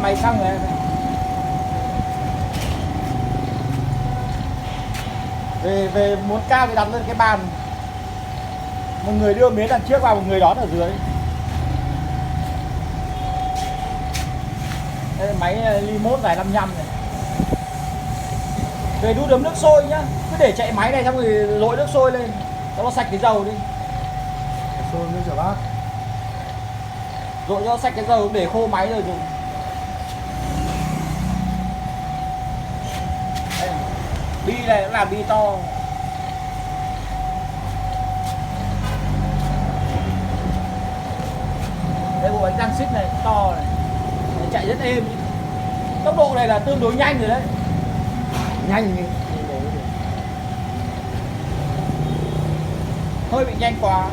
máy xăng này. Về muốn cao thì đặt lên cái bàn, một người đưa miếng đằng trước vào, một người đón ở dưới. Đây máy remote dài 55 này. Về đun đấm nước sôi nhá, cứ để chạy máy này xong rồi lội nước sôi lên cho nó sạch cái dầu đi. Sôi nước rửa bát. Rồi cho sạch cái dầu để khô máy rồi dùng. Đây, bi này cũng là bi to. Đây bộ bánh răng xích này to này, chạy rất êm. Tốc độ này là tương đối nhanh rồi đấy. Nhanh như Hơi bị nhanh quá.